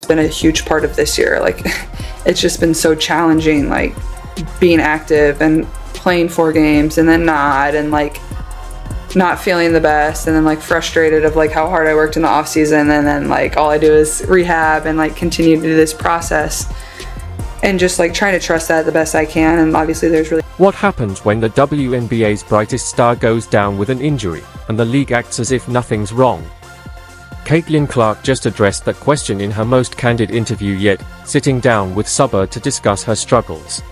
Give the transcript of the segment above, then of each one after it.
been a huge part of this year. Like, it's just been so challenging, like being active and playing 4 games and then not, and like not feeling the best, and then like frustrated of like how hard I worked in the off season, and then like all I do is rehab and like continue to do this process, and just like trying to trust that the best I can. And obviously there's really... What happens when the WNBA's brightest star goes down with an injury, and the league acts as if nothing's wrong? Caitlin Clark just addressed that question in her most candid interview yet, sitting down with Subbird to discuss her struggles.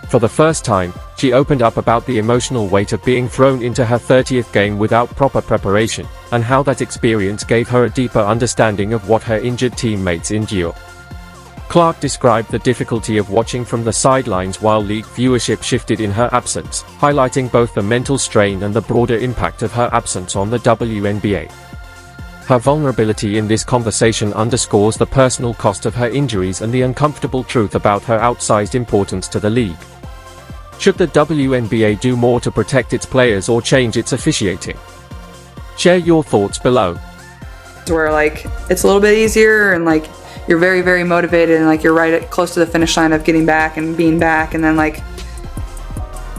For the first time, she opened up about the emotional weight of being thrown into her 30th game without proper preparation, and how that experience gave her a deeper understanding of what her injured teammates endure. Clark described the difficulty of watching from the sidelines while league viewership shifted in her absence, highlighting both the mental strain and the broader impact of her absence on the WNBA. Her vulnerability in this conversation underscores the personal cost of her injuries and the uncomfortable truth about her outsized importance to the league. Should the WNBA do more to protect its players or change its officiating? Share your thoughts below. Where like it's a little bit easier, and like you're very, very motivated, and like you're close to the finish line of getting back and being back, and then like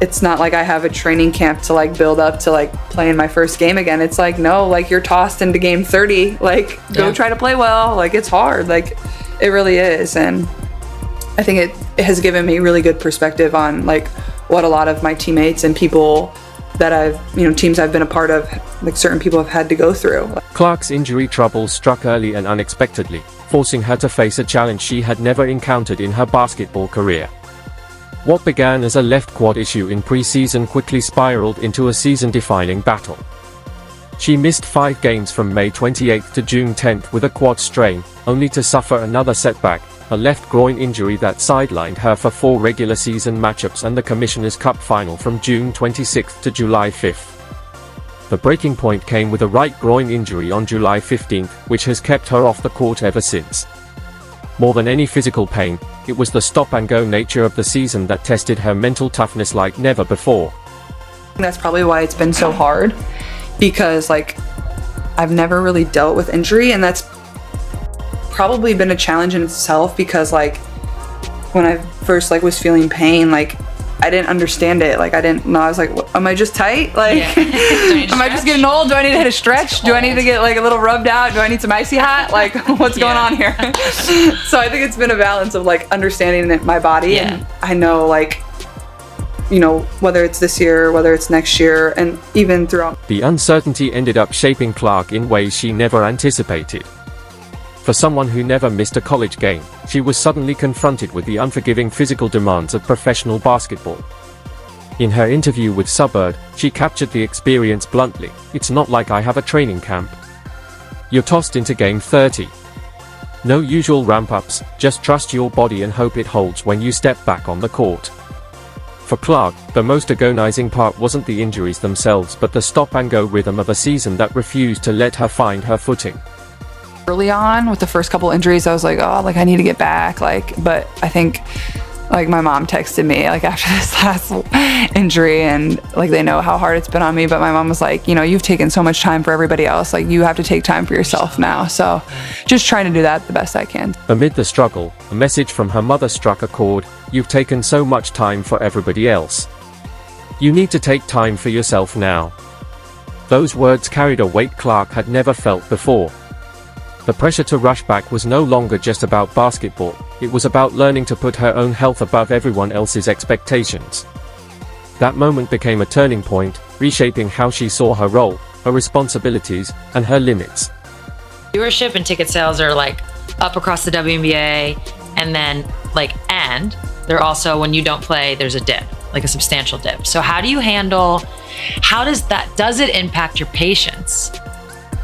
it's not like I have a training camp to like build up to like playing my first game again. It's like, no, like you're tossed into game 30, like go try to play well. Like it's hard, like it really is. And I think it has given me really good perspective on like what a lot of my teammates and people that I've, teams I've been a part of, like certain people have had to go through. Clark's injury troubles struck early and unexpectedly, forcing her to face a challenge she had never encountered in her basketball career. What began as a left quad issue in preseason quickly spiraled into a season-defining battle. She missed 5 games from May 28 to June 10 with a quad strain, only to suffer another setback, a left groin injury that sidelined her for 4 regular season matchups and the Commissioner's Cup final from June 26 to July 5. The breaking point came with a right groin injury on July 15, which has kept her off the court ever since. More than any physical pain, it was the stop-and-go nature of the season that tested her mental toughness like never before. That's probably why it's been so hard, because like I've never really dealt with injury, and that's probably been a challenge in itself, because like when I first like was feeling pain, like I didn't understand it. Like I didn't know. I was like, am I just tight? Like, am I just getting old? Do I need to hit a stretch? Do I need to get like a little rubbed out? Do I need some icy hot? Like, what's going on here? So I think it's been a balance of like understanding my body. And I know like, whether it's this year, whether it's next year, and even throughout. The uncertainty ended up shaping Clark in ways she never anticipated. For someone who never missed a college game, she was suddenly confronted with the unforgiving physical demands of professional basketball. In her interview with Subbird, she captured the experience bluntly. "It's not like I have a training camp. You're tossed into game 30. No usual ramp-ups, just trust your body and hope it holds when you step back on the court." For Clark, the most agonizing part wasn't the injuries themselves but the stop-and-go rhythm of a season that refused to let her find her footing. Early on with the first couple injuries, I was like, oh, like I need to get back. But I think like my mom texted me like after this last injury, and like they know how hard it's been on me, but my mom was like, you've taken so much time for everybody else, like you have to take time for yourself now. So just trying to do that the best I can. Amid the struggle, a message from her mother struck a chord. "You've taken so much time for everybody else. You need to take time for yourself now." Those words carried a weight Clark had never felt before. The pressure to rush back was no longer just about basketball, it was about learning to put her own health above everyone else's expectations. That moment became a turning point, reshaping how she saw her role, her responsibilities, and her limits. Viewership and ticket sales are like up across the WNBA, and then and they're also, when you don't play, there's a dip, like a substantial dip. So how does it impact your patience?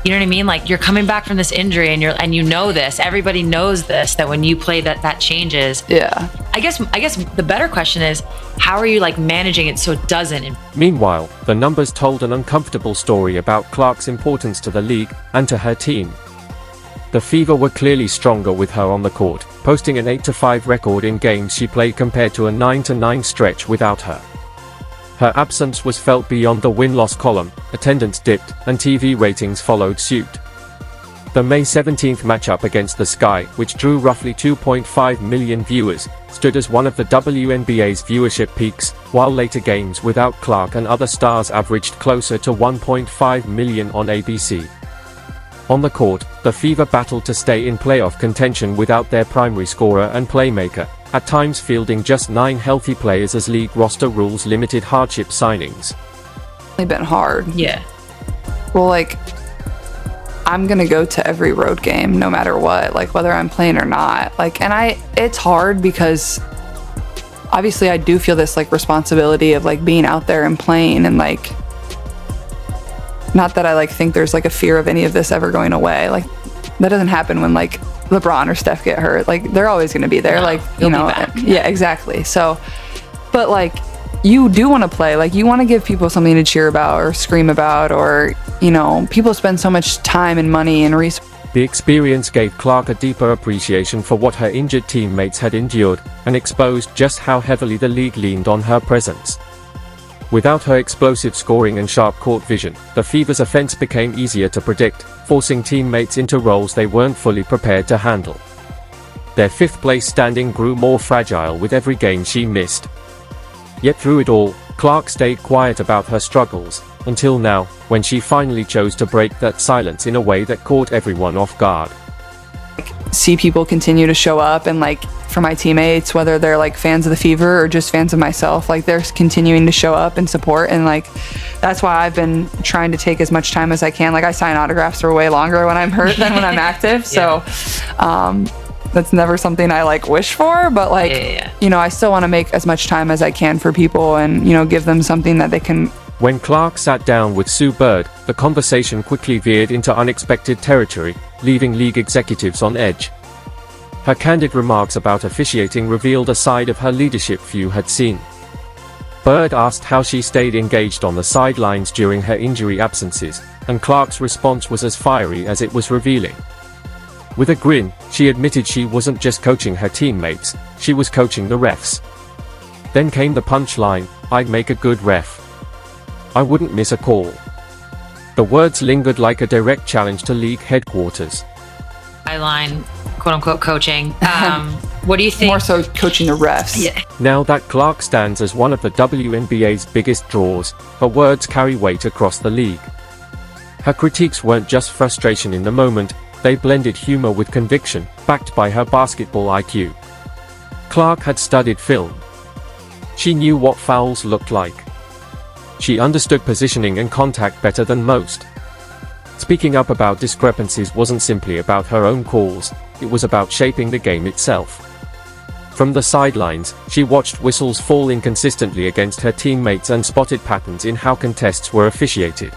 You know what I mean? Like you're coming back from this injury and everybody knows this, that when you play that changes. Yeah. I guess the better question is, how are you like managing it so it doesn't? Meanwhile, the numbers told an uncomfortable story about Clark's importance to the league and to her team. The Fever were clearly stronger with her on the court, posting an 8-5 record in games she played compared to a 9-9 stretch without her. Her absence was felt beyond the win-loss column, attendance dipped, and TV ratings followed suit. The May 17th matchup against the Sky, which drew roughly 2.5 million viewers, stood as one of the WNBA's viewership peaks, while later games without Clark and other stars averaged closer to 1.5 million on ABC. On the court, the Fever battled to stay in playoff contention without their primary scorer and playmaker, at times fielding just 9 healthy players as league roster rules limited hardship signings. It's been hard. Yeah. Well, like, I'm gonna go to every road game no matter what, like whether I'm playing or not. Like, and it's hard because obviously I do feel this like responsibility of like being out there and playing, and like, not that I like think there's like a fear of any of this ever going away. Like, that doesn't happen when like LeBron or Steph get hurt. Like, they're always gonna be there. No, like, they'll you know, be back. yeah, exactly. So, but like, you do want to play. Like, you want to give people something to cheer about or scream about, or, you know, people spend so much time and money and resources. The experience gave Clark a deeper appreciation for what her injured teammates had endured, and exposed just how heavily the league leaned on her presence. Without her explosive scoring and sharp court vision, the Fever's offense became easier to predict, forcing teammates into roles they weren't fully prepared to handle. Their 5th place standing grew more fragile with every game she missed. Yet through it all, Clark stayed quiet about her struggles, until now, when she finally chose to break that silence in a way that caught everyone off guard. See people continue to show up, and like, for my teammates, whether they're like fans of the Fever or just fans of myself, like, they're continuing to show up and support, and like, that's why I've been trying to take as much time as I can. Like, I sign autographs for way longer when I'm hurt than when I'm active. So that's never something I like wish for, but like, you know, I still want to make as much time as I can for people, and, you know, give them something that they can. When Clark sat down with Sue Bird, the conversation quickly veered into unexpected territory, leaving league executives on edge. Her candid remarks about officiating revealed a side of her leadership few had seen. Bird asked how she stayed engaged on the sidelines during her injury absences, and Clark's response was as fiery as it was revealing. With a grin, she admitted she wasn't just coaching her teammates, she was coaching the refs. Then came the punchline, "I'd make a good ref. I wouldn't miss a call." The words lingered like a direct challenge to league headquarters. Sideline, quote-unquote coaching. What do you think? More so coaching the refs. Yeah. Now that Clark stands as one of the WNBA's biggest draws, her words carry weight across the league. Her critiques weren't just frustration in the moment, they blended humor with conviction, backed by her basketball IQ. Clark had studied film. She knew what fouls looked like. She understood positioning and contact better than most. Speaking up about discrepancies wasn't simply about her own calls, it was about shaping the game itself. From the sidelines, she watched whistles fall inconsistently against her teammates and spotted patterns in how contests were officiated.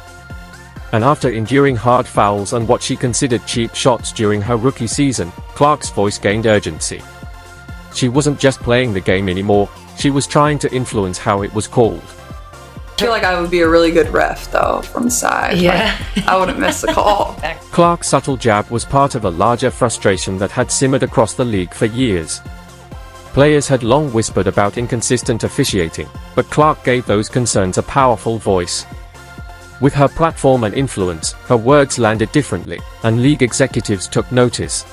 And after enduring hard fouls and what she considered cheap shots during her rookie season, Clark's voice gained urgency. She wasn't just playing the game anymore, she was trying to influence how it was called. I feel like I would be a really good ref, though, from the side. Yeah. Like, I wouldn't miss the call. Clark's subtle jab was part of a larger frustration that had simmered across the league for years. Players had long whispered about inconsistent officiating, but Clark gave those concerns a powerful voice. With her platform and influence, her words landed differently, and league executives took notice.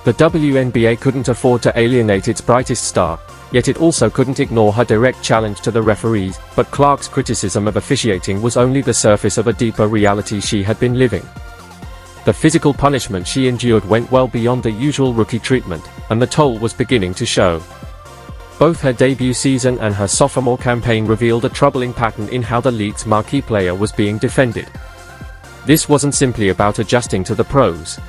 The WNBA couldn't afford to alienate its brightest star, yet it also couldn't ignore her direct challenge to the referees, but Clark's criticism of officiating was only the surface of a deeper reality she had been living. The physical punishment she endured went well beyond the usual rookie treatment, and the toll was beginning to show. Both her debut season and her sophomore campaign revealed a troubling pattern in how the league's marquee player was being defended. This wasn't simply about adjusting to the pros.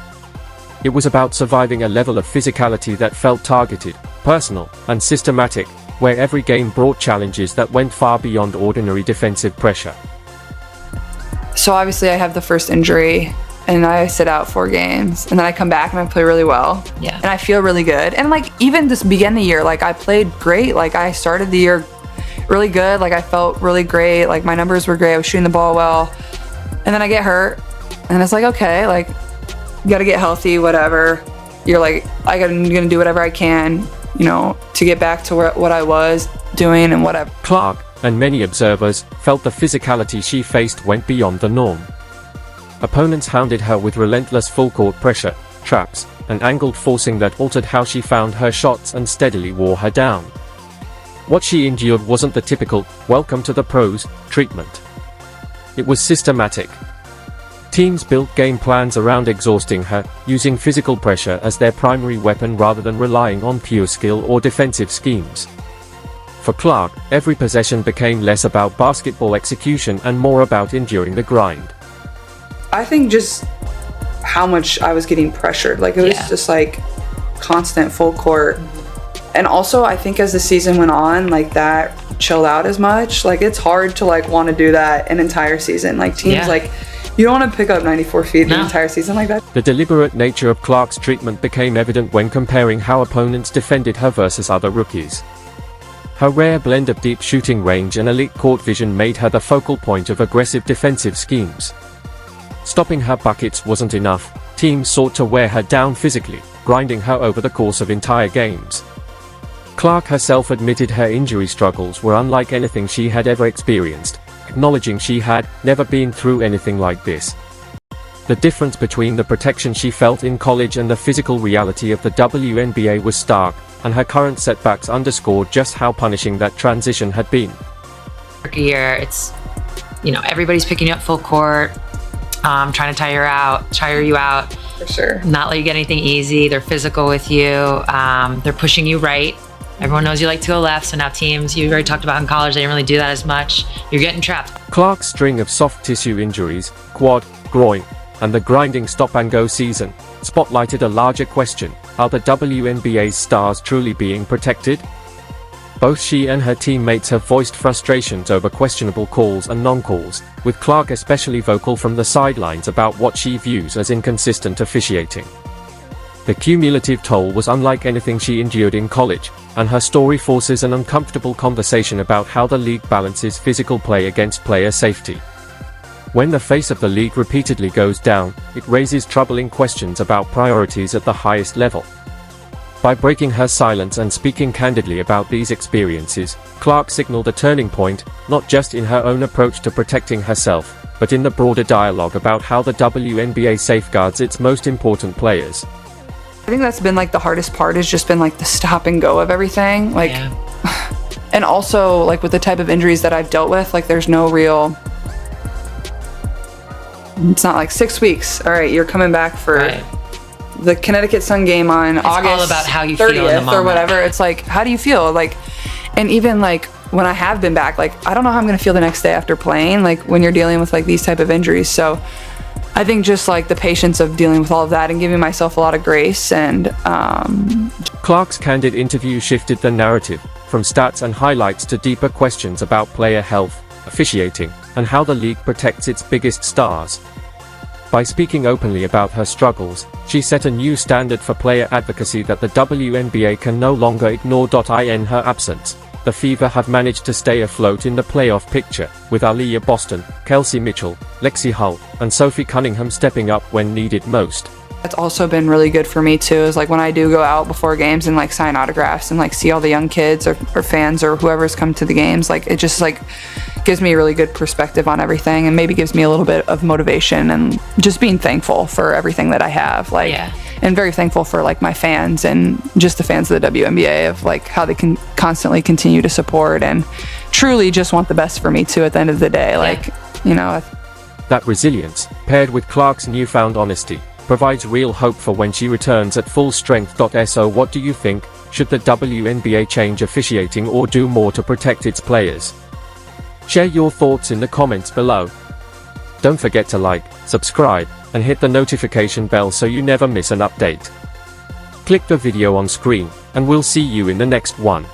It was about surviving a level of physicality that felt targeted, personal, and systematic, where every game brought challenges that went far beyond ordinary defensive pressure. So obviously I have the first injury, and I sit out 4 games, and then I come back and I play really well. Yeah. And I feel really good. And like, even this beginning of the year, like, I played great. Like, I started the year really good. Like, I felt really great. Like, my numbers were great. I was shooting the ball well. And then I get hurt, and it's like, okay, like, you gotta get healthy, whatever. You're like, I'm gonna do whatever I can, you know, to get back to what I was doing and whatever. Clark, and many observers, felt the physicality she faced went beyond the norm. Opponents hounded her with relentless full-court pressure, traps, and angled forcing that altered how she found her shots and steadily wore her down. What she endured wasn't the typical, "welcome to the pros" treatment. It was systematic. Teams built game plans around exhausting her, using physical pressure as their primary weapon rather than relying on pure skill or defensive schemes. For Clark, every possession became less about basketball execution and more about enduring the grind. I think just how much I was getting pressured. Like, it was just like constant full court. And also, I think as the season went on, like, that chilled out as much. Like, it's hard to like want to do that an entire season. Like, teams like, you don't want to pick up 94 feet the entire season like that. The deliberate nature of Clark's treatment became evident when comparing how opponents defended her versus other rookies. Her rare blend of deep shooting range and elite court vision made her the focal point of aggressive defensive schemes. Stopping her buckets wasn't enough. Teams sought to wear her down physically, grinding her over the course of entire games. Clark herself admitted her injury struggles were unlike anything she had ever experienced, acknowledging she had never been through anything like this. The difference between the protection she felt in college and the physical reality of the WNBA was stark, and her current setbacks underscored just how punishing that transition had been. Rookie year, it's, everybody's picking you up full court, trying to tire you out. For sure. Not let you get anything easy. They're physical with you. They're pushing you right. Everyone knows you like to go left, so now teams, you already talked about in college, they didn't really do that as much. You're getting trapped. Clark's string of soft tissue injuries, quad, groin, and the grinding stop-and-go season, spotlighted a larger question: are the WNBA's stars truly being protected? Both she and her teammates have voiced frustrations over questionable calls and non-calls, with Clark especially vocal from the sidelines about what she views as inconsistent officiating. The cumulative toll was unlike anything she endured in college, and her story forces an uncomfortable conversation about how the league balances physical play against player safety. When the face of the league repeatedly goes down, it raises troubling questions about priorities at the highest level. By breaking her silence and speaking candidly about these experiences, Clark signaled a turning point, not just in her own approach to protecting herself, but in the broader dialogue about how the WNBA safeguards its most important players. I think that's been like the hardest part, has just been like the stop and go of everything. Like, and also like with the type of injuries that I've dealt with, like there's no real, it's not like 6 weeks. All right, you're coming back for the Connecticut Sun game on August all about how you 30th feel in the moment. Or whatever. It's like, how do you feel? Like, and even like when I have been back, like I don't know how I'm gonna feel the next day after playing, like when you're dealing with like these type of injuries. So I think just like the patience of dealing with all of that and giving myself a lot of grace. And Clark's candid interview shifted the narrative from stats and highlights to deeper questions about player health, officiating, and how the league protects its biggest stars. By speaking openly about her struggles, she set a new standard for player advocacy that the WNBA can no longer ignore. In her absence, the Fever have managed to stay afloat in the playoff picture, with Aaliyah Boston, Kelsey Mitchell, Lexi Hull, and Sophie Cunningham stepping up when needed most. That's also been really good for me too, is like when I do go out before games and like sign autographs and like see all the young kids or fans or whoever's come to the games, like it just like gives me a really good perspective on everything and maybe gives me a little bit of motivation and just being thankful for everything that I have, like, and very thankful for like my fans and just the fans of the WNBA, of like how they can constantly continue to support and truly just want the best for me too at the end of the day. Like, That resilience, paired with Clark's newfound honesty, provides real hope for when she returns at full strength. So what do you think? Should the WNBA change officiating or do more to protect its players? Share your thoughts in the comments below. Don't forget to like, subscribe, and hit the notification bell so you never miss an update. Click the video on screen, and we'll see you in the next one.